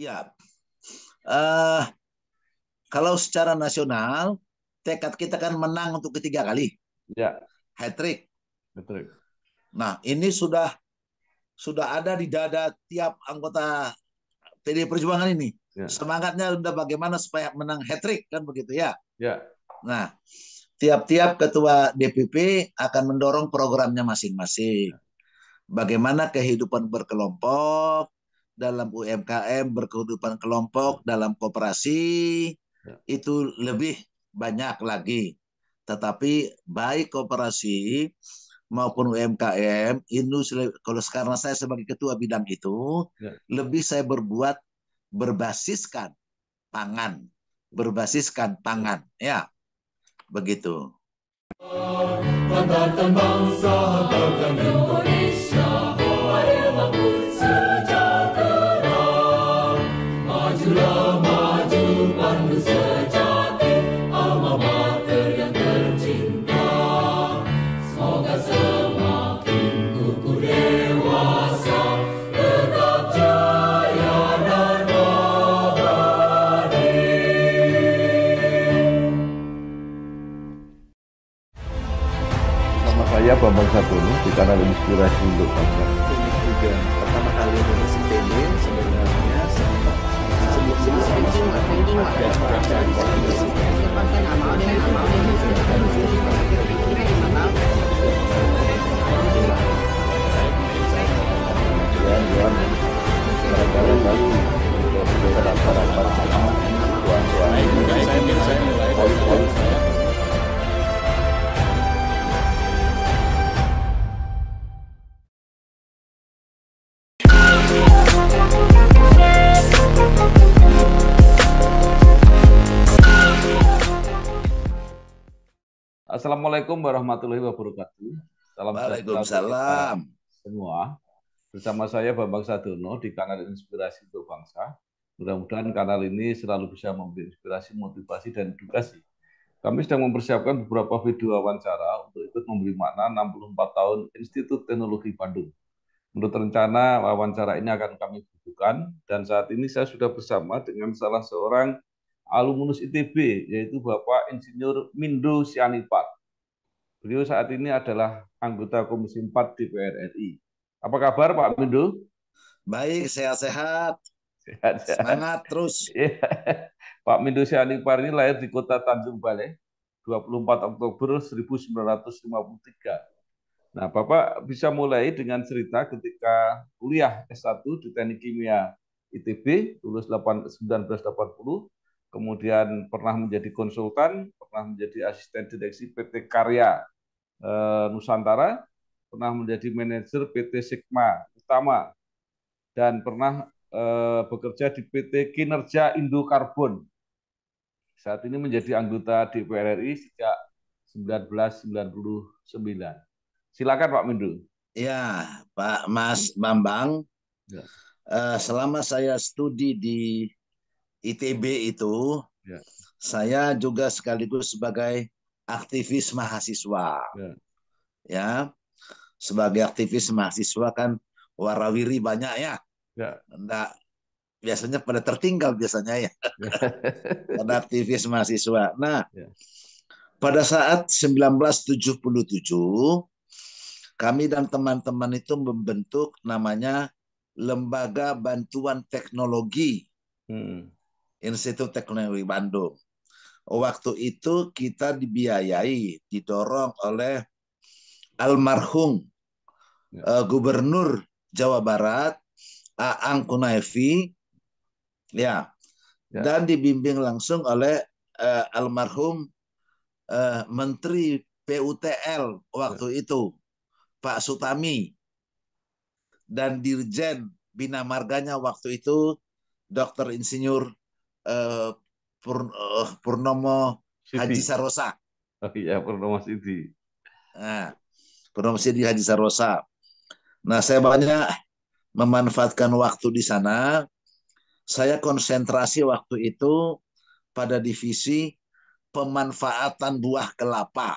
Ya, eh, kalau secara nasional, tekad kita kan menang untuk ketiga kali, Ya, hat trick. betul. Nah, ini sudah ada di dada tiap anggota PD Perjuangan ini. Ya, Semangatnya udah bagaimana supaya menang hat trick kan begitu ya. ya, Nah, tiap-tiap ketua DPP akan mendorong programnya masing-masing. Bagaimana kehidupan berkelompok dalam UMKM, berkehidupan kelompok dalam koperasi ya. itu lebih banyak lagi. Tetapi baik koperasi maupun UMKM, industri, kalau sekarang saya sebagai ketua bidang itu, Ya. lebih saya berbuat berbasiskan pangan, berbasiskan pangan, ya begitu. Banggakan bangsa, banggakan Indonesia, mari bangun sejahtera. Majulah maju pandu sejati, alma mater yang tercinta. Semoga semakin kukuh dewasa, tetap jaya dan abadi. Nama saya Bambang Satrono di kanal Inspirasi untuk Bangsa. Ini juga pertama kali lulus ITB sebenarnya Assalamualaikum warahmatullahi wabarakatuh. Salam sejahtera untuk kita Waalaikumsalam. semua. Bersama saya Bambang Sadono di kanal Inspirasi untuk Bangsa. Mudah-mudahan kanal ini selalu bisa memberi inspirasi, motivasi, dan edukasi. Kami sedang mempersiapkan beberapa video wawancara untuk ikut memberi makna 64 tahun Institut Teknologi Bandung. Menurut rencana, wawancara ini akan kami bukukan, dan saat ini saya sudah bersama dengan salah seorang alumnus ITB, yaitu Bapak Insinyur Mindo Sianipar. Beliau saat ini adalah anggota Komisi 4 DPR RI. Apa kabar Pak Mindo? Baik, sehat-sehat. Sehat-sehat. Semangat terus. Pak Mindo Sianipar ini lahir di kota Tanjung Balai, 24 Oktober 1953. Nah, Bapak bisa mulai dengan cerita ketika kuliah S1 di Teknik Kimia ITB, lulus 1980, kemudian pernah menjadi konsultan, pernah menjadi asisten direksi PT Karya Nusantara, pernah menjadi manajer PT Sigma Utama, dan pernah bekerja di PT Kinerja Indokarbon. Saat ini menjadi anggota DPR RI sejak 1999. Silakan Pak Mindu. Ya, Pak Mas Bambang, Ya, selama saya studi di ITB itu, ya, saya juga sekaligus sebagai aktivis mahasiswa. ya. Ya, sebagai aktivis mahasiswa kan warawiri banyak ya. Ya. Nggak, biasanya pada tertinggal biasanya ya, Ya. pada aktivis mahasiswa. Nah, Ya. pada saat 1977, kami dan teman-teman itu membentuk namanya Lembaga Bantuan Teknologi Hmm. Institut Teknologi Bandung. Waktu itu kita dibiayai, didorong oleh almarhum Ya. Gubernur Jawa Barat Aang Kunaevi, ya, Ya. dan dibimbing langsung oleh almarhum Menteri PUTL Ya. waktu itu Pak Sutami, dan Dirjen Bina Marganya waktu itu Dr. Insinyur eh, Purnomo Haji Siti. Sarosa. Oh iya, Purnomo Siti. Nah, Purnomo Sidi Haji Sarosa. Nah, saya banyak memanfaatkan waktu di sana. Saya konsentrasi waktu itu pada divisi pemanfaatan buah kelapa.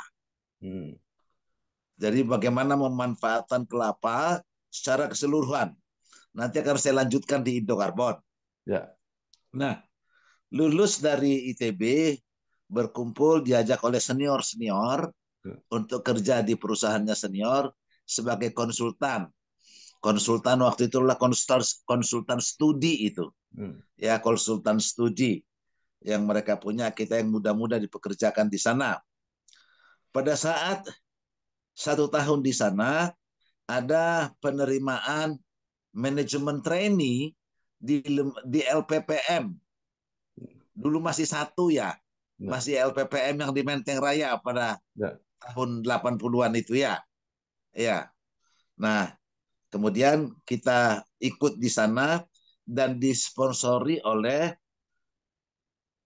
Hmm. Jadi bagaimana memanfaatkan kelapa secara keseluruhan. Nanti akan saya lanjutkan di Indokarbon. Ya. Nah, lulus dari ITB, berkumpul, diajak oleh senior-senior Ya. untuk kerja di perusahaannya senior sebagai konsultan. Konsultan waktu itu adalah konsultan studi itu. Hmm. Ya, konsultan studi yang mereka punya, kita yang muda-muda dipekerjakan di sana. Pada saat 1 tahun di sana, ada penerimaan manajemen trainee di LPPM. Dulu masih satu ya, Ya. masih LPPM yang di Menteng Raya pada Ya. tahun 80-an itu ya. Ya. Nah, kemudian kita ikut di sana dan disponsori oleh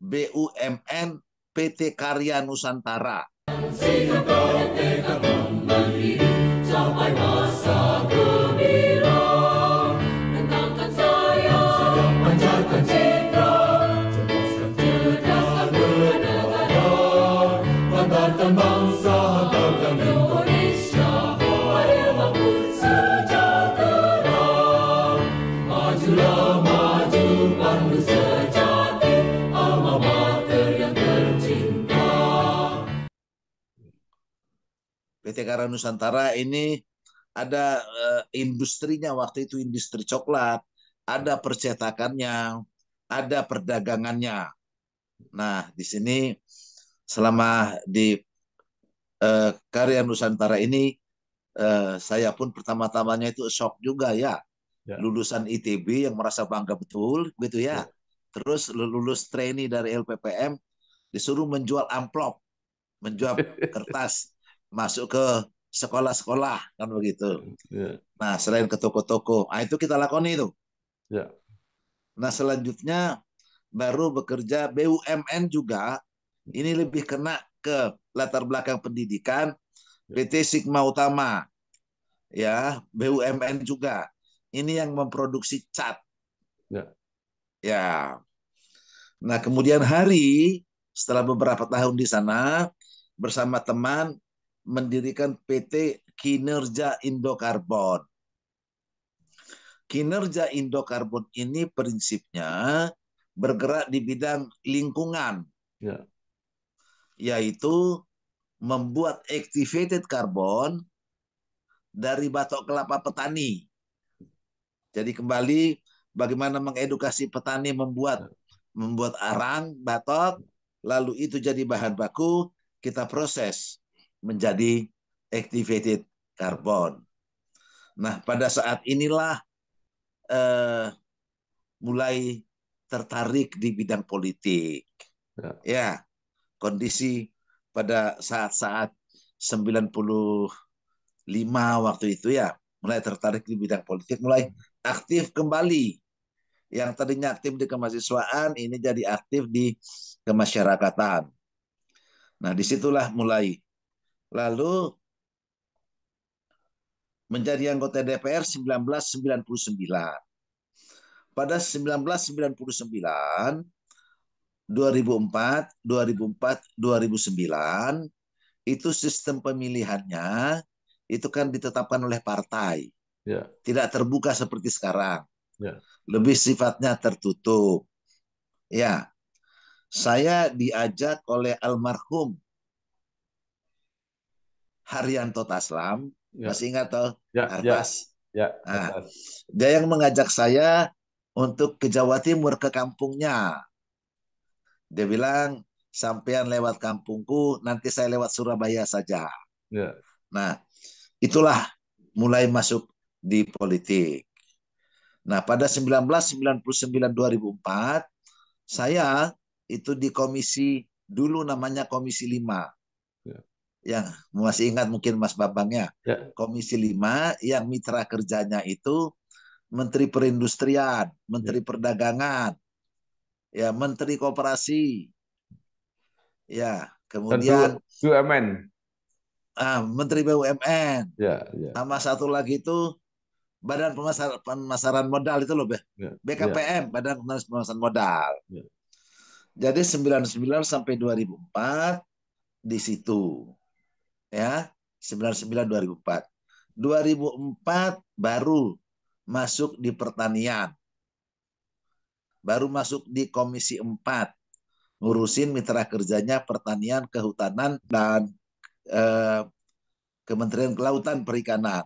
BUMN PT Karya Nusantara. Sehingga mereka memberdiri sampai masa gemilang. Rentangkan sayap, panjatkan citra, cerdaskan bernegara, banggakan bangsa, hantarkan Indonesia, adil makmur sejahtera. Majulah maju pandu sejati, alma mater yang tercinta. PT Karya Nusantara ini ada industrinya waktu itu, industri coklat, ada percetakannya, ada perdagangannya. Nah, di sini selama di Karya Nusantara ini saya pun pertama-tamanya itu shock juga ya. Ya. Lulusan ITB yang merasa bangga betul gitu Ya. ya. Terus lulus trainee dari LPPM disuruh menjual amplop, menjual kertas masuk ke sekolah-sekolah kan begitu. Ya. Nah, selain ke toko-toko, nah itu kita lakoni itu. Ya. Nah, selanjutnya baru bekerja BUMN juga. Ini lebih kena ke latar belakang pendidikan. PT Sigma Utama, ya, BUMN juga. Ini yang memproduksi cat. Ya. Ya. Nah, kemudian hari setelah beberapa tahun di sana bersama teman mendirikan PT Kinerja Indokarbon. Kinerja Indokarbon ini prinsipnya bergerak di bidang lingkungan, Ya. yaitu membuat activated carbon dari batok kelapa petani. Jadi kembali bagaimana mengedukasi petani membuat arang batok, lalu itu jadi bahan baku, kita proses menjadi activated carbon. Nah, pada saat inilah mulai tertarik di bidang politik. Ya. Ya, kondisi pada saat-saat 95 waktu itu ya, mulai tertarik di bidang politik, mulai aktif kembali. Yang tadinya aktif di kemahasiswaan, ini jadi aktif di kemasyarakatan. Nah, disitulah mulai. Lalu menjadi anggota DPR 1999. Pada 1999, 2004, 2009, itu sistem pemilihannya itu kan ditetapkan oleh partai. Ya. Tidak terbuka seperti sekarang. Ya. Lebih sifatnya tertutup. Ya, saya diajak oleh almarhum Haryanto Taslam, Ya. masih ingat toh? Ya. Ya. Artas. Ya. Nah, Atas. dia yang mengajak saya untuk ke Jawa Timur, ke kampungnya. Dia bilang, sampean lewat kampungku, nanti saya lewat Surabaya saja. Ya. Nah, itulah mulai masuk di politik. Nah, pada 1999 2004, saya itu di komisi, dulu namanya Komisi 5. Ya. Yang masih ingat mungkin Mas Babangnya. Ya. Komisi 5 yang mitra kerjanya itu Menteri Perindustrian, Menteri Perdagangan, ya, Menteri Koperasi, ya, Dan kemudian BUMN. Menteri BUMN, Ya. Ya. sama satu lagi itu Badan Pemasaran Modal itu loh, Ya. Ya. BKPM, Badan Pemasaran Modal. Ya. Jadi 99 sampai 2004 di situ, ya, 99 2004. 2004 baru masuk di pertanian. baru masuk di Komisi 4, ngurusin mitra kerjanya pertanian, kehutanan, dan eh, Kementerian Kelautan Perikanan.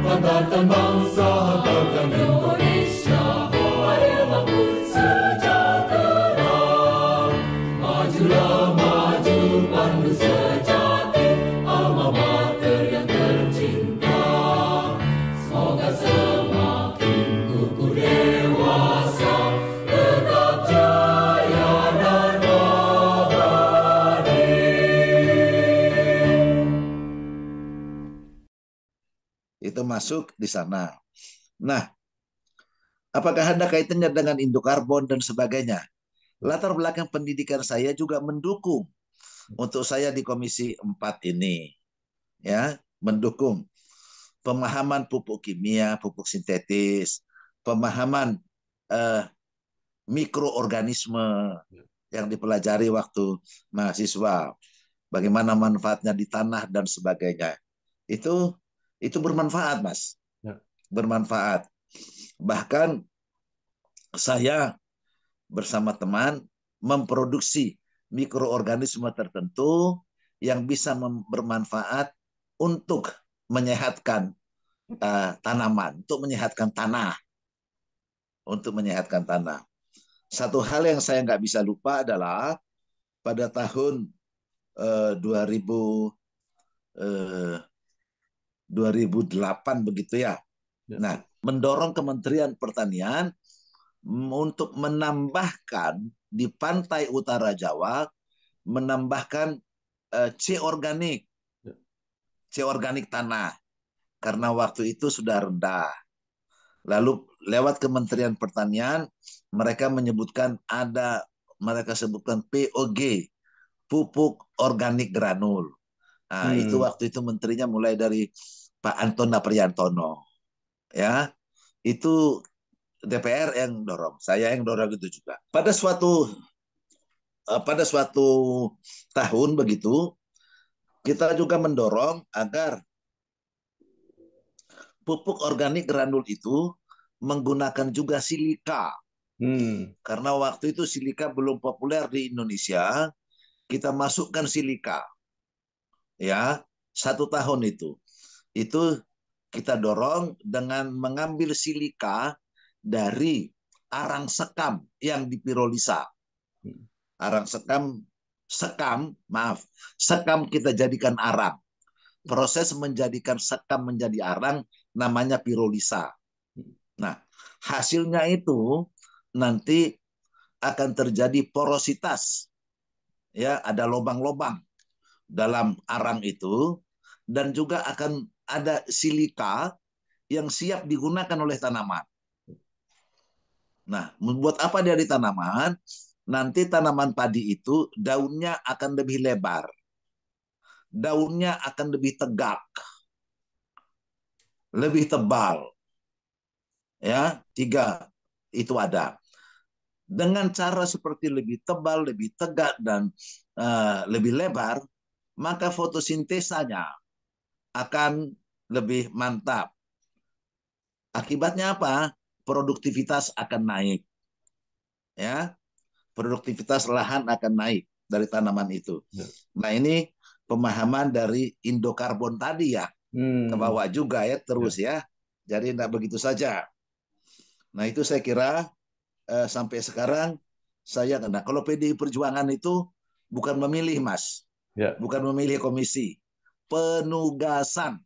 Banggakan bangsa, banggakan Indonesia, mari bangun sejahtera. Majulah maju pandu sejati, alma mater yang tercinta. Semoga semakin kukuh dewasa, tetap jaya dan abadi. Itu masuk di sana. Nah, apakah ada kaitannya dengan Indokarbon dan sebagainya? Latar belakang pendidikan saya juga mendukung untuk saya di Komisi 4 ini. Ya, mendukung pemahaman pupuk kimia, pupuk sintetis, pemahaman mikroorganisme yang dipelajari waktu mahasiswa, bagaimana manfaatnya di tanah dan sebagainya. Itu bermanfaat, Mas. Ya. Bermanfaat. Bahkan saya bersama teman memproduksi mikroorganisme tertentu yang bisa bermanfaat untuk menyehatkan tanaman, untuk menyehatkan tanah. Satu hal yang saya nggak bisa lupa adalah pada tahun 2008 begitu ya. Nah, mendorong Kementerian Pertanian untuk menambahkan di pantai utara Jawa, menambahkan C organik tanah, karena waktu itu sudah rendah. Lalu lewat Kementerian Pertanian, mereka sebutkan POG, pupuk organik granul. Nah, itu waktu itu menterinya mulai dari Pak Anton Priantono. Ya, itu DPR yang dorong, saya yang dorong itu juga. Pada suatu tahun begitu, kita juga mendorong agar pupuk organik granul itu menggunakan juga silika. Karena waktu itu silika belum populer di Indonesia, kita masukkan silika. Ya, 1 tahun itu kita dorong dengan mengambil silika dari arang sekam yang dipirolisa. Sekam kita jadikan arang. Proses menjadikan sekam menjadi arang namanya pirolisa. Nah, hasilnya itu nanti akan terjadi porositas. Ya, ada lubang-lubang dalam arang itu, dan juga akan ada silika yang siap digunakan oleh tanaman. Nah, membuat apa dari tanaman? Nanti tanaman padi itu daunnya akan lebih lebar, daunnya akan lebih tegak, lebih tebal. Ya, 3 itu ada. Dengan cara seperti lebih tebal, lebih tegak, dan lebih lebar, maka fotosintesanya akan lebih mantap. Akibatnya apa? Produktivitas akan naik. Ya, produktivitas lahan akan naik dari tanaman itu. Nah, ini pemahaman dari Indokarbon tadi ya, ke bawah juga ya terus ya. Jadi tidak begitu saja. Nah, itu saya kira sampai sekarang kalau PDI Perjuangan itu bukan memilih, Mas. Bukan memilih komisi. Penugasan.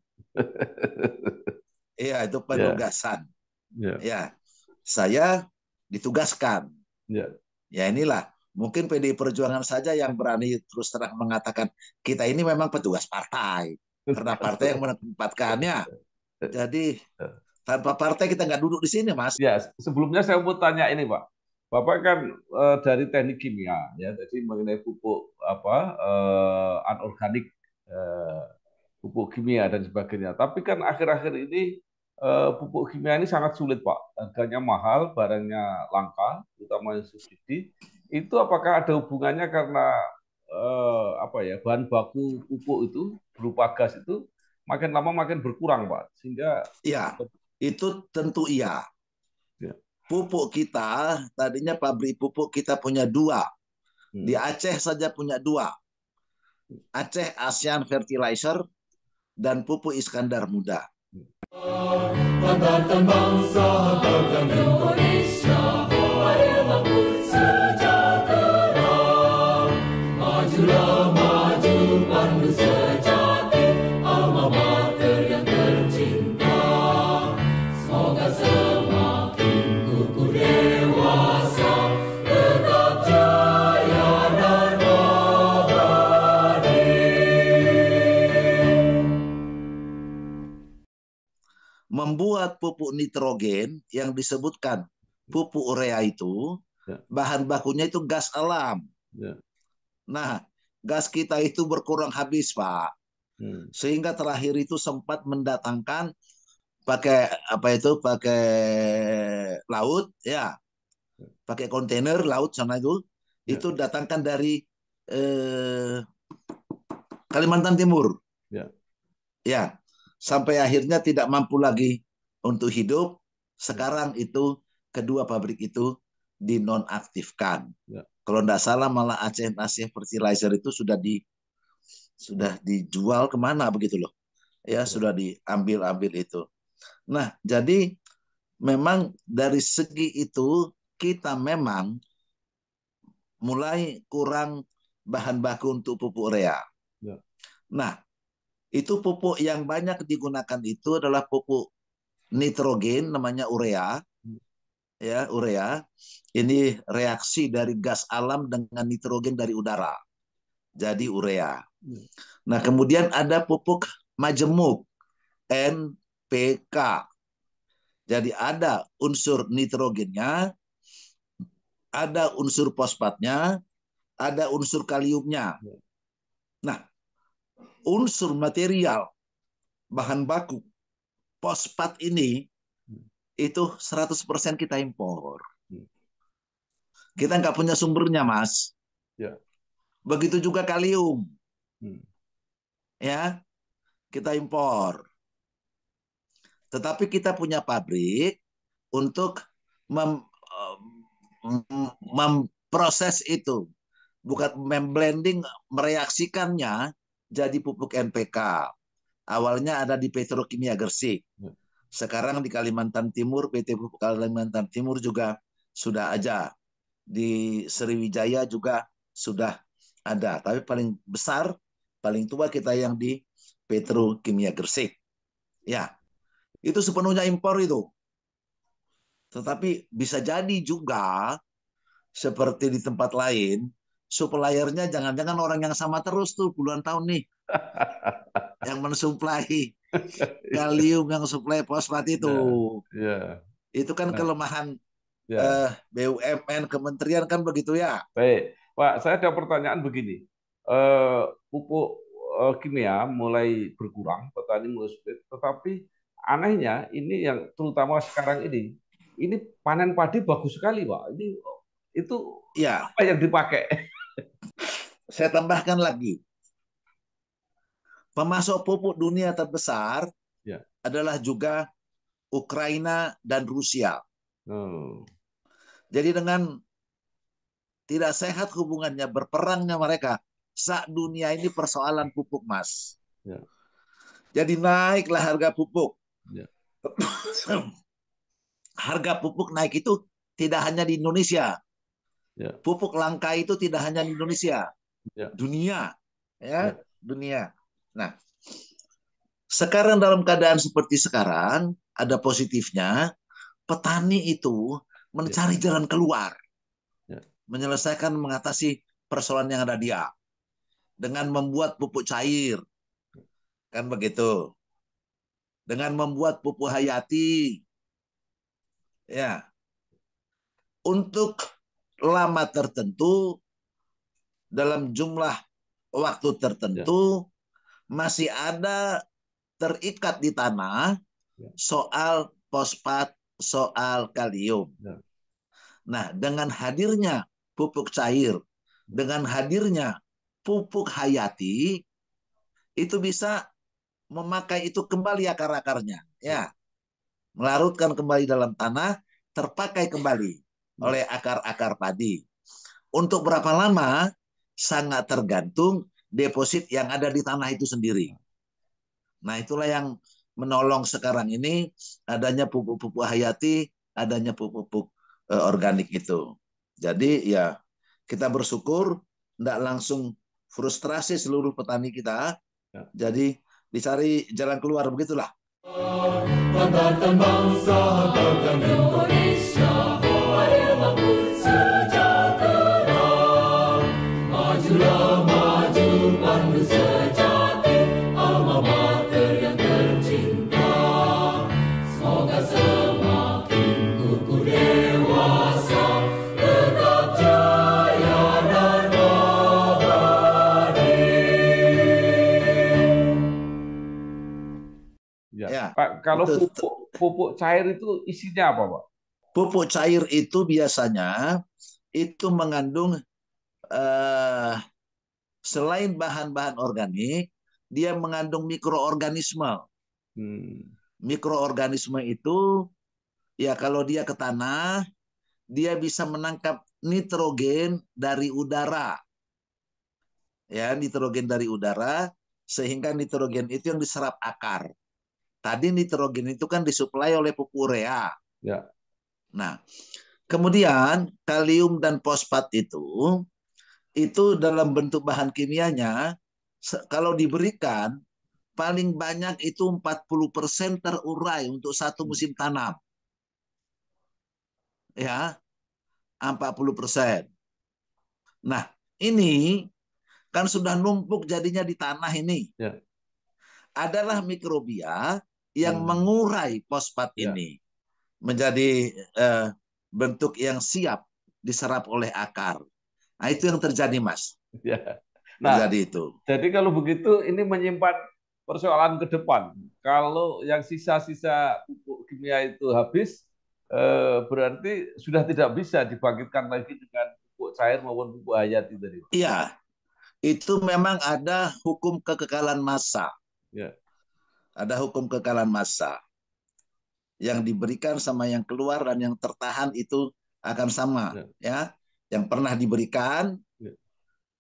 Iya, itu penugasan. Ya, saya ditugaskan. Ya, inilah. Mungkin PDI Perjuangan saja yang berani terus terang mengatakan kita ini memang petugas partai. Karena partai yang menempatkannya. Jadi tanpa partai kita nggak duduk di sini, Mas. Ya, sebelumnya saya mau tanya ini, Pak. Bapak kan dari teknik kimia, ya, jadi mengenai pupuk anorganik, pupuk kimia dan sebagainya. Tapi kan akhir-akhir ini pupuk kimia ini sangat sulit, Pak. Harganya mahal, barangnya langka, terutama yang subsidi. Itu apakah ada hubungannya karena bahan baku pupuk itu berupa gas itu makin lama makin berkurang, Pak, sehingga ya itu tentu iya. pupuk kita, tadinya pabrik pupuk kita punya 2. Di Aceh saja punya 2. Aceh ASEAN Fertilizer dan pupuk Iskandar Muda. Banggakan bangsa, banggakan Indonesia, mari bangun sejahtera. Majulah maju pandu sejati, alma mater yang tercinta. Semoga semakin kukuh dewasa, tetap jaya dan abadi. Membuat pupuk nitrogen yang disebutkan pupuk urea itu, Ya. bahan bakunya itu gas alam. Ya. Nah, gas kita itu berkurang habis, Pak. Sehingga terakhir itu sempat mendatangkan pakai pakai laut, ya, pakai kontainer laut sana itu, Ya. itu datangkan dari Kalimantan Timur. Ya. Ya, sampai akhirnya tidak mampu lagi untuk hidup. Sekarang itu kedua pabrik itu dinonaktifkan. Ya. Kalau tidak salah malah Aceh Fertilizer itu sudah dijual kemana begitu loh. Ya, sudah diambil itu. Nah, jadi memang dari segi itu kita memang mulai kurang bahan baku untuk pupuk urea. Ya. Nah, itu pupuk yang banyak digunakan itu adalah pupuk nitrogen, namanya urea. Ya, urea. Ini reaksi dari gas alam dengan nitrogen dari udara. Jadi urea. Nah, kemudian ada pupuk majemuk, NPK. Jadi ada unsur nitrogennya, ada unsur fosfatnya, ada unsur kaliumnya. Nah, unsur material bahan baku fosfat ini itu 100% kita impor. Kita nggak punya sumbernya, Mas. Ya. Begitu juga kalium. Ya, kita impor. Tetapi kita punya pabrik untuk memproses itu. Bukan memblending, mereaksikannya jadi pupuk NPK. Awalnya ada di Petrokimia Gresik. Sekarang di Kalimantan Timur, PT Pupuk Kalimantan Timur juga sudah ada. Di Sriwijaya juga sudah ada. Tapi paling besar, paling tua kita yang di Petrokimia Gresik. Ya, itu sepenuhnya impor itu. Tetapi bisa jadi juga seperti di tempat lain, suppliernya jangan-jangan orang yang sama terus tuh puluhan tahun nih. Yang mensuplai kalium, yang suplai fosfat itu. Ya. Itu kan kelemahan Ya. BUMN, kementerian kan begitu ya. Baik, Pak, saya ada pertanyaan begini. Pupuk kimia mulai berkurang, petani mulai sulit, tetapi anehnya ini yang terutama sekarang ini panen padi bagus sekali, Pak. Itu Ya, apa yang dipakai? saya tambahkan lagi. Pemasok pupuk dunia terbesar Ya. adalah juga Ukraina dan Rusia. Oh. Jadi dengan tidak sehat hubungannya, berperangnya mereka, saat dunia ini persoalan pupuk, Mas. Ya. Jadi naiklah harga pupuk. Ya. Harga pupuk naik itu tidak hanya di Indonesia. Ya. Pupuk langka itu tidak hanya di Indonesia. Ya. Dunia. Ya, Ya. dunia. Nah, sekarang dalam keadaan seperti sekarang, ada positifnya, petani itu mencari jalan keluar. Ya. Menyelesaikan, mengatasi persoalan yang ada dia. Dengan membuat pupuk cair. Kan begitu. Dengan membuat pupuk hayati. Ya. Untuk lama tertentu, dalam jumlah waktu tertentu, masih ada terikat di tanah soal fosfat, soal kalium. Nah, dengan hadirnya pupuk cair, dengan hadirnya pupuk hayati, itu bisa memakai itu kembali akar-akarnya, ya, melarutkan kembali dalam tanah, terpakai kembali oleh akar-akar padi. Untuk berapa lama sangat tergantung deposit yang ada di tanah itu sendiri. Nah, itulah yang menolong sekarang ini adanya pupuk-pupuk hayati, adanya pupuk-pupuk organik itu. Jadi ya kita bersyukur tidak langsung frustrasi seluruh petani kita. Jadi dicari jalan keluar, begitulah. Banggakan bangsa, banggakan Indonesia, mari bangun sejahtera. Majulah maju pandu sejati, alma mater yang tercinta. Semoga semakin kukuh dewasa, tetap jaya dan abadi. Ya. Pak, kalau pupuk cair itu isinya apa, Pak? Pupuk cair itu biasanya itu mengandung selain bahan-bahan organik, dia mengandung mikroorganisme. Mikroorganisme itu ya kalau dia ke tanah, dia bisa menangkap nitrogen dari udara. Ya, nitrogen dari udara, sehingga nitrogen itu yang diserap akar. Tadi nitrogen itu kan disuplai oleh pupuk urea. Ya. Nah, kemudian kalium dan fosfat itu dalam bentuk bahan kimianya, kalau diberikan, paling banyak itu 40% terurai untuk satu musim tanam. Ya, 40%. Nah, ini kan sudah numpuk jadinya di tanah ini. Ya. Adalah mikrobia yang mengurai fosfat ini menjadi bentuk yang siap diserap oleh akar. Nah, itu yang terjadi, Mas. Ya. Nah, terjadi itu. Jadi kalau begitu ini menyimpan persoalan ke depan. Kalau yang sisa-sisa pupuk kimia itu habis, berarti sudah tidak bisa dibangkitkan lagi dengan pupuk cair maupun pupuk hayati tadi. Iya, itu memang ada hukum kekekalan massa. Ya. Ada hukum kekekalan massa. Yang diberikan sama yang keluar dan yang tertahan itu akan sama. Ya. Yang pernah diberikan,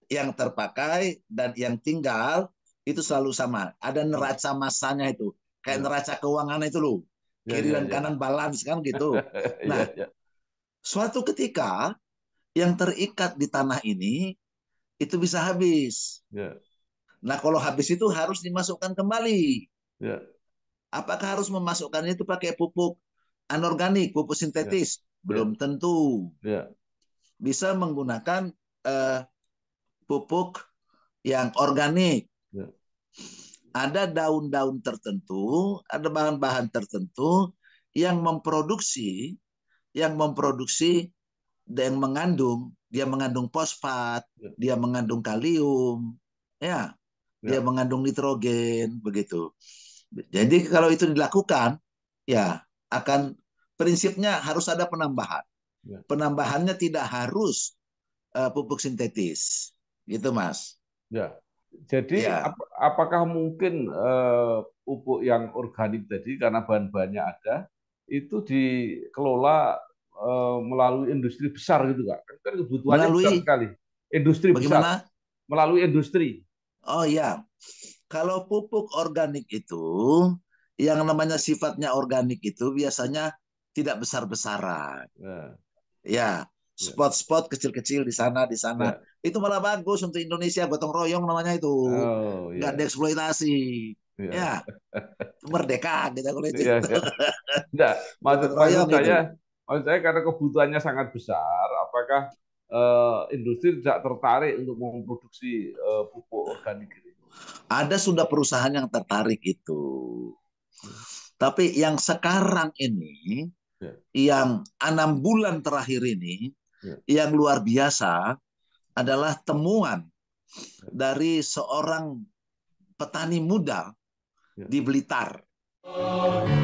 yang terpakai, dan yang tinggal itu selalu sama. Ada neraca massanya itu. Kayak neraca keuangan itu loh. Kiri dan kanan balance kan gitu. Nah, suatu ketika yang terikat di tanah ini itu bisa habis. Nah, kalau habis itu harus dimasukkan kembali. Apakah harus memasukkannya itu pakai pupuk anorganik, pupuk sintetis? Belum tentu. Bisa menggunakan pupuk yang organik. Ada daun-daun tertentu, ada bahan-bahan tertentu yang memproduksi dan dia mengandung fosfat, dia mengandung kalium, dia mengandung nitrogen, begitu. Jadi kalau itu dilakukan, ya akan prinsipnya harus ada penambahan. Penambahannya tidak harus pupuk sintetis, gitu, Mas. Ya. Jadi apakah mungkin pupuk yang organik tadi karena bahan-bahannya ada itu dikelola melalui industri besar gitu, Kak? Kan kebutuhannya besar sekali. Industri bagaimana? Besar. Melalui industri. Oh ya. Kalau pupuk organik itu, yang namanya sifatnya organik itu biasanya tidak besar-besaran. Ya, spot-spot kecil-kecil di sana. Itu malah bagus untuk Indonesia, gotong royong namanya itu. Nggak dieksploitasi. Ya, merdeka gitu kalau itu. Nggak, maksud saya karena kebutuhannya sangat besar, apakah industri tidak tertarik untuk memproduksi pupuk organik ini? Ada sudah perusahaan yang tertarik itu. Tapi yang sekarang ini, yang 6 bulan terakhir ini, yang luar biasa adalah temuan dari seorang petani muda di Blitar.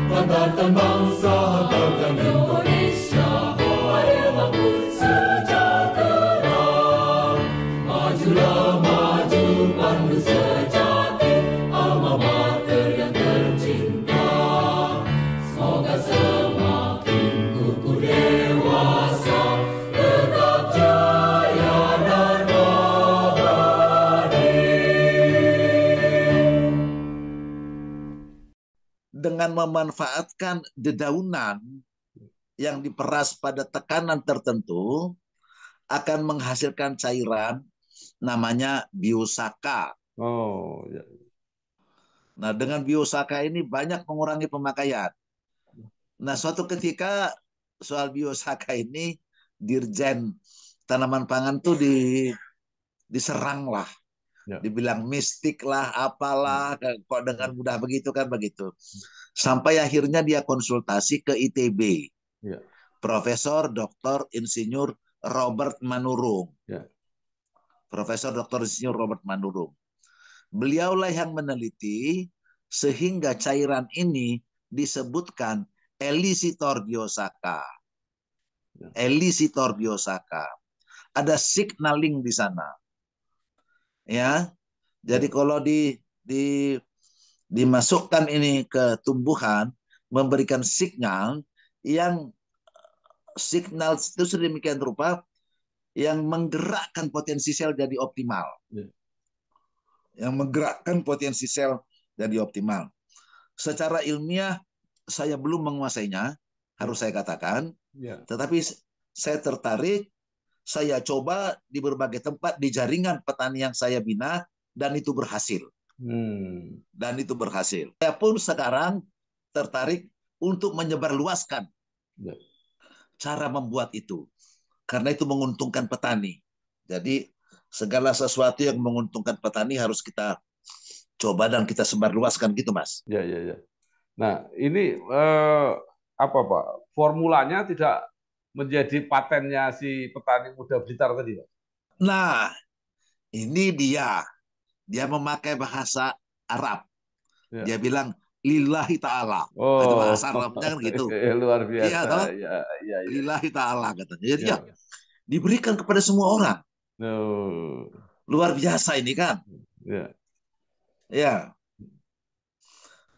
Banggakan bangsa, banggakan Indonesia, mari bangun sejahtera. Majulah maju pandu sejati, alma mater yang tercinta. Semoga semakin kukuh dengan memanfaatkan dedaunan yang diperas pada tekanan tertentu akan menghasilkan cairan namanya biosaka. Oh, ya. Nah, dengan biosaka ini banyak mengurangi pemakaian. Nah, suatu ketika soal biosaka ini Dirjen Tanaman Pangan tuh diserang lah, Ya. dibilang mistik lah, apalah, kok dengan mudah begitu kan begitu. Sampai akhirnya dia konsultasi ke ITB, Ya. Profesor Dr. Insinyur Robert Manurung. Ya. Profesor Dr. Insinyur Robert Manurung. Beliaulah yang meneliti sehingga cairan ini disebutkan elisitor biosaka. Ya. Elisitor biosaka. Ada signaling di sana. Ya. Jadi kalau dimasukkan ini ke tumbuhan, memberikan signal itu sedemikian rupa yang menggerakkan potensi sel jadi optimal. Ya. Yang menggerakkan potensi sel jadi optimal. Secara ilmiah saya belum menguasainya, harus saya katakan. Ya. Tetapi saya tertarik, saya coba di berbagai tempat di jaringan petani yang saya bina, dan itu berhasil. Dan itu berhasil. Saya pun sekarang tertarik untuk menyebarluaskan cara membuat itu. Karena itu menguntungkan petani. Jadi segala sesuatu yang menguntungkan petani harus kita coba dan kita sebarluaskan gitu, Mas. Ya, ya, ya. Nah, ini apa Pak? Formulanya tidak menjadi patennya si petani muda Blitar tadi, Pak? Nah, ini dia memakai bahasa Arab. Ya. Dia bilang lillahi ta'ala. Oh, Itu bahasa Arabnya kan gitu. luar Iya biasa. toh? Ya, ya, ya. Lillahi ta'ala katanya. Jadi Ya. diberikan kepada semua orang. Oh. Luar biasa ini kan. Ya. Ya.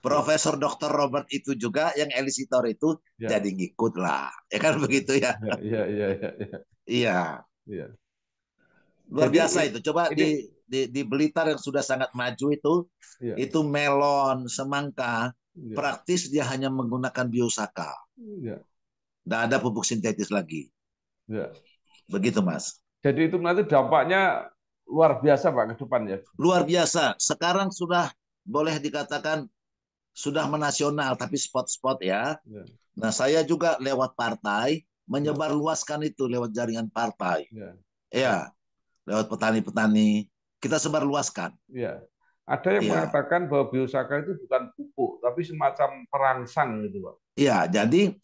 Profesor Dr. Robert itu juga yang elisitor itu Ya. jadi ngikut lah. Ya kan begitu ya. Ya, ya, ya, ya. Iya. Ya. Luar Jadi biasa itu. Coba ini, di Blitar yang sudah sangat maju ya. itu melon, semangka, Ya. praktis dia hanya menggunakan biosaka. Ya. Tidak ada pupuk sintetis lagi. Ya. Begitu, Mas. Jadi itu nanti dampaknya luar biasa Pak ke depan ya. Luar biasa. Sekarang sudah boleh dikatakan sudah menasional, tapi spot-spot ya. Ya. Nah, saya juga lewat partai menyebarluaskan itu lewat jaringan partai. Ya. Ya, lewat petani-petani kita sebarluaskan. Ya. Ada yang Ya. mengatakan bahwa biosaka itu bukan pupuk, tapi semacam perangsang gitu Pak. Ya, jadi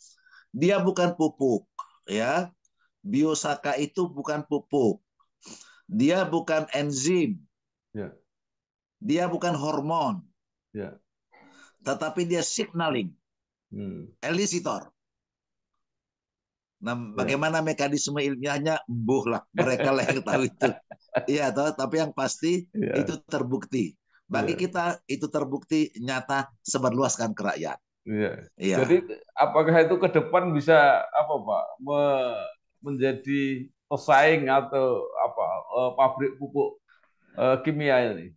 dia bukan pupuk, ya. Biosaka itu bukan pupuk. Dia bukan enzim. Ya. Dia bukan hormon. Ya. Tetapi dia signaling. Elisitor. Nah, bagaimana mekanisme ilmiahnya? Embuh lah, mereka lah yang tahu itu. Iya, tapi yang pasti itu terbukti. Bagi kita itu terbukti nyata, sebarluaskan ke rakyat. Iya. Iya. Jadi apakah itu ke depan bisa apa Pak menjadi pesaing atau apa pabrik pupuk kimia ini?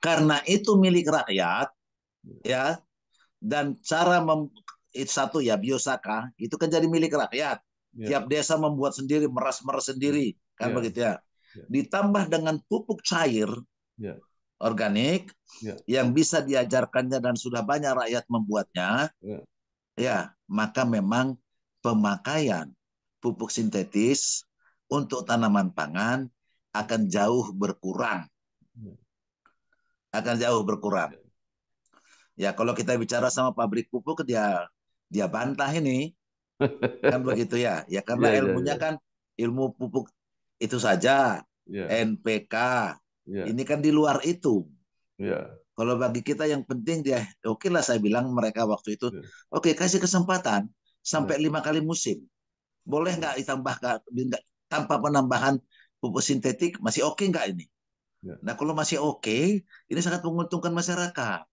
Karena itu milik rakyat, ya, dan cara satu ya biosaka itu kan jadi milik rakyat. Tiap desa membuat sendiri, meras-meras sendiri, kan begitu ya. Ditambah dengan pupuk cair organik yang bisa diajarkannya dan sudah banyak rakyat membuatnya, ya, maka memang pemakaian pupuk sintetis untuk tanaman pangan akan jauh berkurang. Akan jauh berkurang. Ya, kalau kita bicara sama pabrik pupuk, dia bantah ini. Kan begitu ya. Ya karena ilmunya kan ilmu pupuk itu saja. NPK. Ini kan di luar itu. Kalau bagi kita yang penting dia, oke lah saya bilang mereka waktu itu, oke, kasih kesempatan sampai 5 kali musim. Boleh nggak ditambahkan tanpa penambahan pupuk sintetik, masih oke nggak ini? Nah kalau masih oke, ini sangat menguntungkan masyarakat.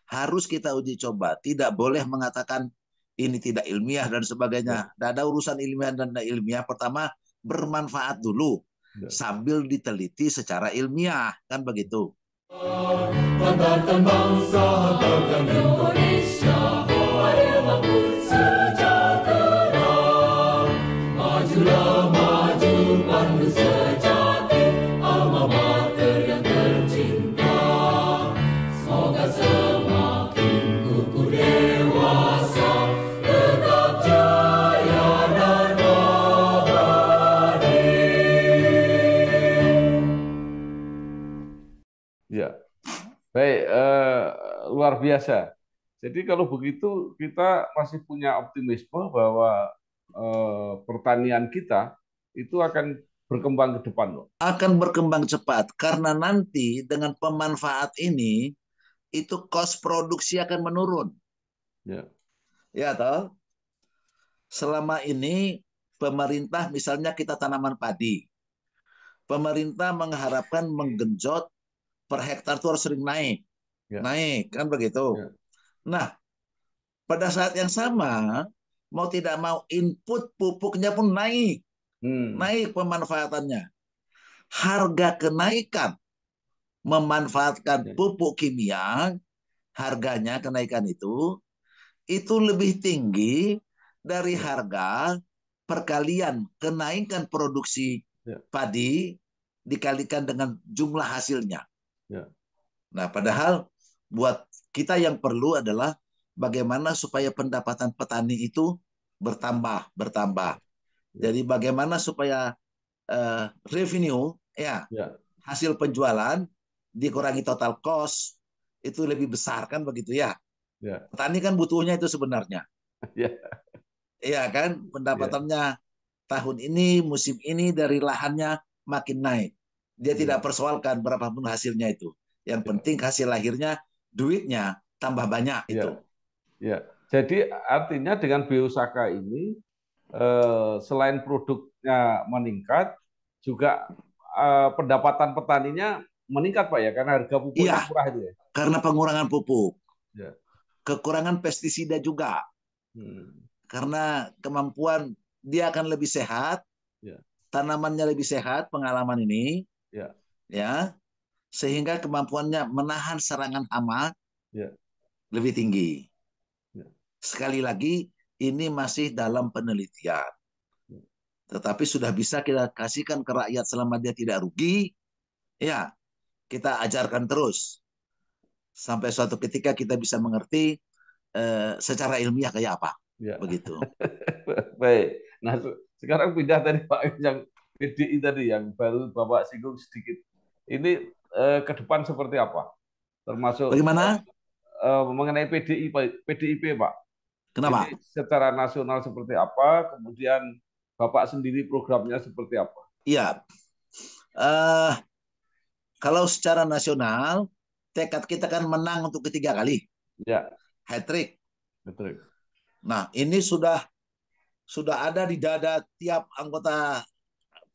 Harus kita uji coba. Tidak boleh mengatakan ini tidak ilmiah dan sebagainya. Tidak ada urusan ilmiah dan tidak ilmiah. Pertama, bermanfaat dulu. Sambil diteliti secara ilmiah. Kan begitu. Banggakan bangsa banggakan Indonesia, mari bangun sejahtera. Majulah maju pandu sejati, alma mater yang tercinta. Semoga semakin kukuh dewasa, tetap jaya dan abadi. Ya, baik, luar biasa. Jadi kalau begitu kita masih punya optimisme bahwa pertanian kita itu akan berkembang ke depan, loh. Akan berkembang cepat karena nanti dengan pemanfaat ini itu cost produksi akan menurun. Ya, Ya toh. Selama ini pemerintah misalnya kita tanaman padi. Pemerintah mengharapkan menggenjot per hektar itu harus sering naik. ya, Naik kan begitu. ya, Nah, pada saat yang sama mau tidak mau input pupuknya pun naik. Naik pemanfaatannya. Harga kenaikan memanfaatkan Ya. pupuk kimia, harganya kenaikan itu lebih tinggi dari Ya. harga perkalian kenaikan produksi Ya. padi dikalikan dengan jumlah hasilnya. Ya. Nah, padahal buat kita yang perlu adalah bagaimana supaya pendapatan petani itu bertambah. Ya. Jadi bagaimana supaya revenue, ya, Ya. hasil penjualan dikurangi total cost itu lebih besar kan begitu ya. Ya. Petani kan butuhnya itu sebenarnya. Ya. Iya kan, pendapatannya tahun ini, musim ini dari lahannya makin naik. Dia tidak persoalkan berapapun hasilnya itu. Yang penting hasil akhirnya duitnya tambah banyak itu. Ya. Jadi artinya dengan Biosaka ini selain produknya meningkat, juga pendapatan petaninya meningkat, Pak, ya, karena harga pupuknya murah itu ya. Karena pengurangan pupuk. Ya. Kekurangan pestisida juga. Karena kemampuan dia akan lebih sehat, tanamannya lebih sehat, pengalaman ini, ya, sehingga kemampuannya menahan serangan hama lebih tinggi. Sekali lagi, ini masih dalam penelitian. Tetapi sudah bisa kita kasihkan ke rakyat selama dia tidak rugi, ya, kita ajarkan terus. Sampai suatu ketika kita bisa mengerti secara ilmiah kayak apa. Begitu. Baik. Nah, sekarang pindah tadi Pak yang PDI tadi yang baru Bapak singgung sedikit. Ini ke depan seperti apa? Termasuk bagaimana? Mengenai PDIP, Pak. Kenapa? Ini secara nasional seperti apa? Kemudian Bapak sendiri programnya seperti apa? Iya. Kalau secara nasional, tekad kita kan menang untuk ketiga kali. Ya. Hat-trick. Hat-trick. Nah, ini sudah ada di dada tiap anggota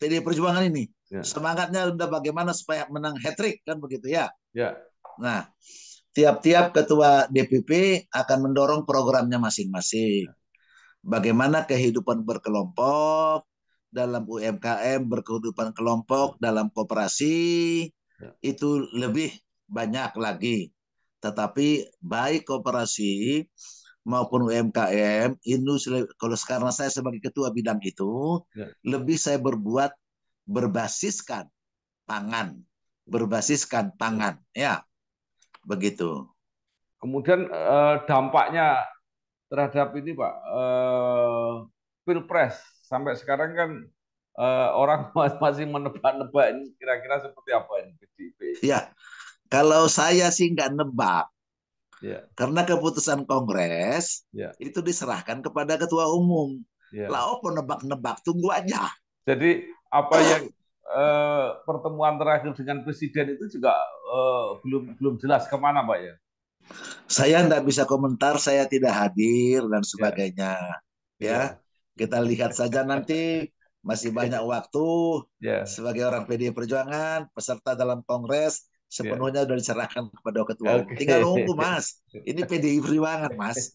PDI Perjuangan ini. Semangatnya udah bagaimana supaya menang hat-trick kan begitu ya. Nah, tiap-tiap ketua DPP akan mendorong programnya masing-masing. Bagaimana kehidupan berkelompok dalam UMKM, berkehidupan kelompok dalam koperasi itu lebih banyak lagi. Tetapi baik koperasi maupun UMKM, industri, kalau sekarang saya sebagai ketua bidang itu, lebih saya berbuat berbasiskan pangan, ya, begitu. Kemudian dampaknya terhadap ini, Pak, Pilpres sampai sekarang kan orang masih menebak-nebak ini kira-kira seperti apa ini PDIP? Ya, kalau saya sih nggak nebak. Karena keputusan Kongres itu diserahkan kepada ketua umum. Lah apa nebak-nebak, tunggu aja. Jadi apa yang pertemuan terakhir dengan presiden itu juga belum jelas kemana, Pak, ya? Saya tidak bisa komentar, saya tidak hadir dan sebagainya. Ya, kita lihat saja nanti, masih banyak waktu. Sebagai orang PDI Perjuangan, peserta dalam Kongres, sepenuhnya sudah diserahkan kepada ketua umum. Tinggal nunggu, Mas. Ini PDI Perjuangan, Mas.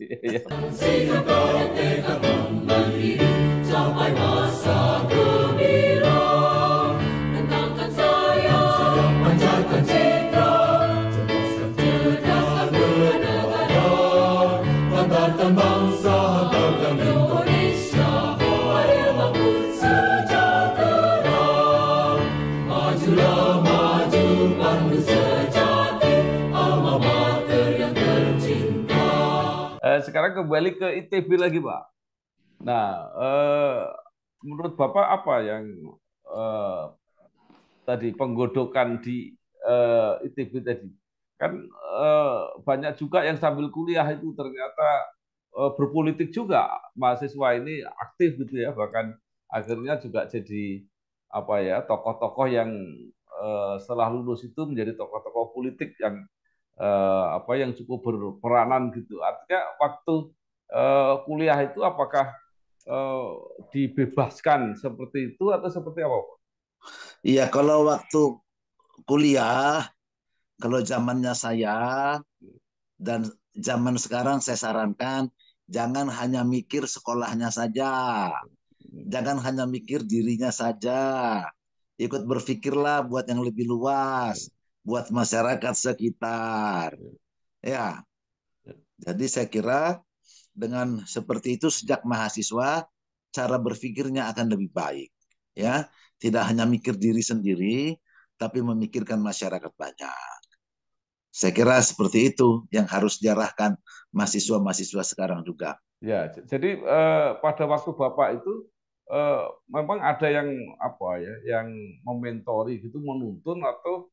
Sampai masa gembira, tentangkan sayang, panjatkan citra, sekarang kembali ke ITB lagi, Pak. Nah, menurut Bapak apa yang eh, tadi penggodokan di ITB tadi? Kan banyak juga yang sambil kuliah itu ternyata berpolitik juga. Mahasiswa ini aktif gitu ya, bahkan akhirnya juga jadi apa ya, tokoh-tokoh yang setelah lulus itu menjadi tokoh-tokoh politik yang apa yang cukup berperanan gitu. Artinya waktu kuliah itu apakah eh, dibebaskan seperti itu atau seperti apa, Pak? Iya, kalau waktu kuliah, kalau zamannya saya dan zaman sekarang saya sarankan jangan hanya mikir sekolahnya saja. Jangan hanya mikir dirinya saja. Ikut berpikirlah buat yang lebih luas, buat masyarakat sekitar. Ya, jadi saya kira dengan seperti itu sejak mahasiswa cara berpikirnya akan lebih baik. Ya, tidak hanya mikir diri sendiri, tapi memikirkan masyarakat banyak. Saya kira seperti itu yang harus diarahkan mahasiswa-mahasiswa sekarang juga. Ya, jadi pada waktu Bapak itu memang ada yang apa ya, yang mementori gitu, menuntun atau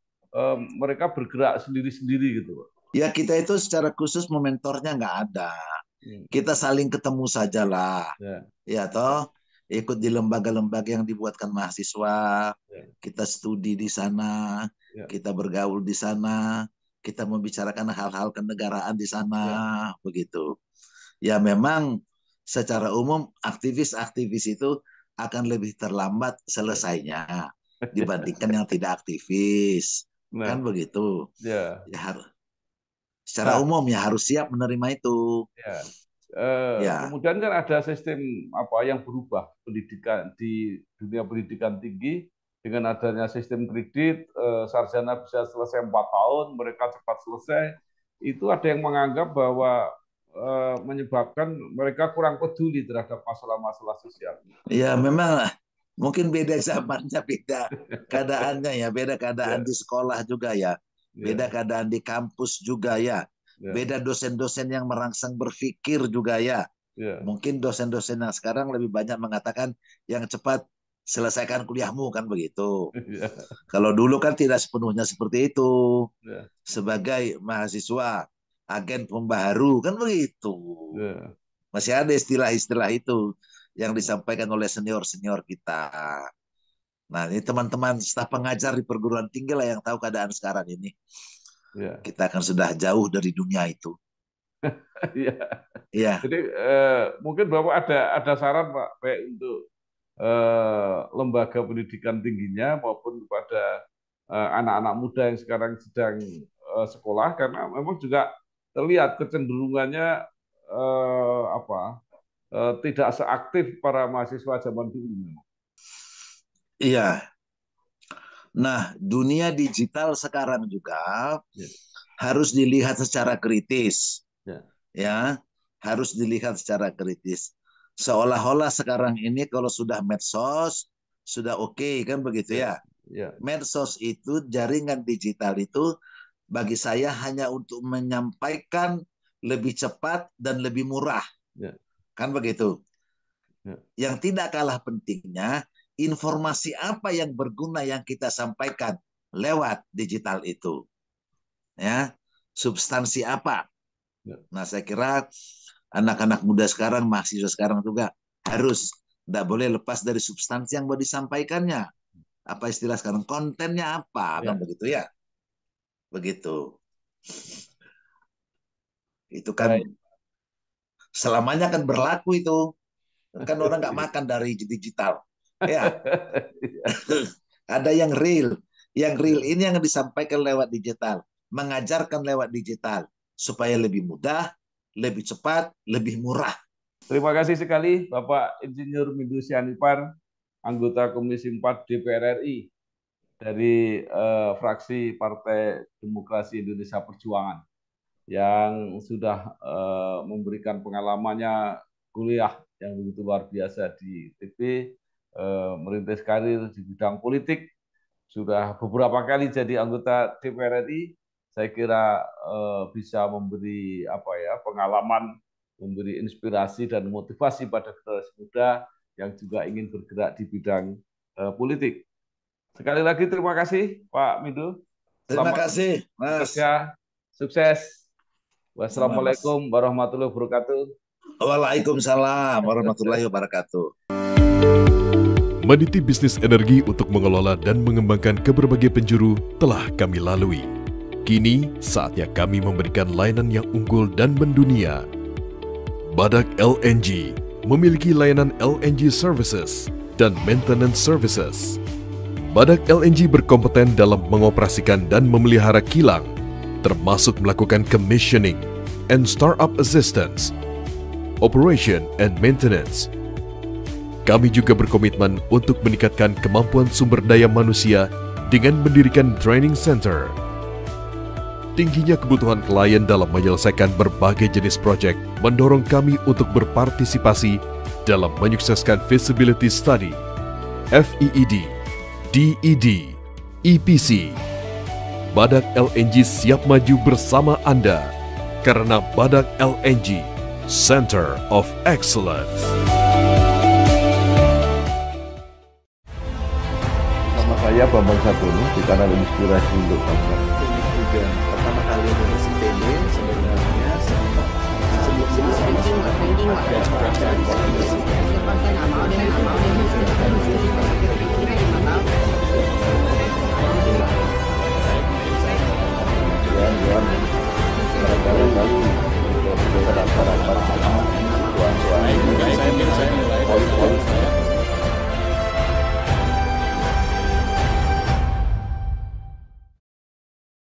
mereka bergerak sendiri-sendiri gitu, Pak. Ya kita itu secara khusus mementornya nggak ada. Hmm. Kita saling ketemu sajalah. Ya, Ya toh, ikut di lembaga-lembaga yang dibuatkan mahasiswa, ya, kita studi di sana, ya, kita bergaul di sana, kita membicarakan hal-hal kenegaraan di sana, ya, begitu. Ya memang secara umum aktivis-aktivis itu akan lebih terlambat ya. selesainya dibandingkan yang tidak aktivis. Nah, Kan begitu. ya. Ya secara Nah, umum ya harus siap menerima itu. ya. Ya, Kemudian kan ada sistem apa yang berubah pendidikan di dunia pendidikan tinggi dengan adanya sistem kredit, sarjana bisa selesai 4 tahun, mereka cepat selesai. Itu ada yang menganggap bahwa menyebabkan mereka kurang peduli terhadap masalah-masalah sosial. ya memang mungkin beda zamannya, beda keadaannya ya, beda keadaan Ya, di sekolah juga ya, beda ya, keadaan di kampus juga ya, ya, beda dosen-dosen yang merangsang berpikir juga ya. ya, Mungkin dosen-dosen yang sekarang lebih banyak mengatakan yang cepat selesaikan kuliahmu kan begitu. ya, Kalau dulu kan tidak sepenuhnya seperti itu. ya, Sebagai mahasiswa, agen pembaharu kan begitu. ya. Masih ada istilah-istilah itu yang disampaikan oleh senior-senior kita. Nah, ini teman-teman staf pengajar di perguruan tinggi lah yang tahu keadaan sekarang ini. Ya. Kita akan sudah jauh dari dunia itu. Iya. Iya, Jadi mungkin Bapak ada saran Pak, baik untuk lembaga pendidikan tingginya maupun kepada anak-anak muda yang sekarang sedang sekolah, karena memang juga terlihat kecenderungannya apa tidak seaktif para mahasiswa zaman dulu. iya. Nah, dunia digital sekarang juga Ya, harus dilihat secara kritis, ya, ya. Harus dilihat secara kritis. Seolah-olah sekarang ini kalau sudah medsos sudah oke kan begitu ya, ya. ya, Medsos itu jaringan digital itu bagi saya hanya untuk menyampaikan lebih cepat dan lebih murah. ya, Kan begitu. ya, Yang tidak kalah pentingnya, informasi apa yang berguna yang kita sampaikan lewat digital itu. Ya, substansi apa? ya. Nah, saya kira anak-anak muda sekarang, mahasiswa sekarang juga harus tidak boleh lepas dari substansi yang mau disampaikannya. Apa istilah sekarang? Kontennya apa? Kan Ya. begitu ya? Begitu. Itu kan Baik. selamanya kan berlaku itu. Kan orang nggak makan dari digital. Ya, ada yang real. Yang real Ya. ini yang disampaikan lewat digital. Mengajarkan lewat digital. Supaya lebih mudah, lebih cepat, lebih murah. Terima kasih sekali Bapak Insinyur Mindu Sianipar, anggota Komisi 4 DPR RI dari fraksi Partai Demokrasi Indonesia Perjuangan yang sudah memberikan pengalamannya kuliah yang begitu luar biasa di ITB, merintis karir di bidang politik, sudah beberapa kali jadi anggota DPR RI. Saya kira bisa memberi apa ya, pengalaman memberi inspirasi dan motivasi pada generasi muda yang juga ingin bergerak di bidang politik. Sekali lagi terima kasih Pak Mido. Terima kasih, Mas. Bekerja, sukses. Wassalamualaikum warahmatullahi wabarakatuh. Waalaikumsalam warahmatullahi wabarakatuh. Meniti bisnis energi untuk mengelola dan mengembangkan ke berbagai penjuru telah kami lalui. Kini saatnya kami memberikan layanan yang unggul dan mendunia. Badak LNG memiliki layanan LNG Services dan Maintenance Services. Badak LNG berkompeten dalam mengoperasikan dan memelihara kilang, termasuk melakukan commissioning and startup assistance, operation and maintenance. Kami juga berkomitmen untuk meningkatkan kemampuan sumber daya manusia dengan mendirikan training center. Tingginya kebutuhan klien dalam menyelesaikan berbagai jenis proyek mendorong kami untuk berpartisipasi dalam menyukseskan feasibility study, FEED, DED, EPC. Badak LNG siap maju bersama Anda karena Badak LNG, Center of Excellence. Sama saya Bambang Sabono di kanal Inspirasi untuk Bangsa. Ini juga pertama kali Indonesia TB sebenarnya sebelum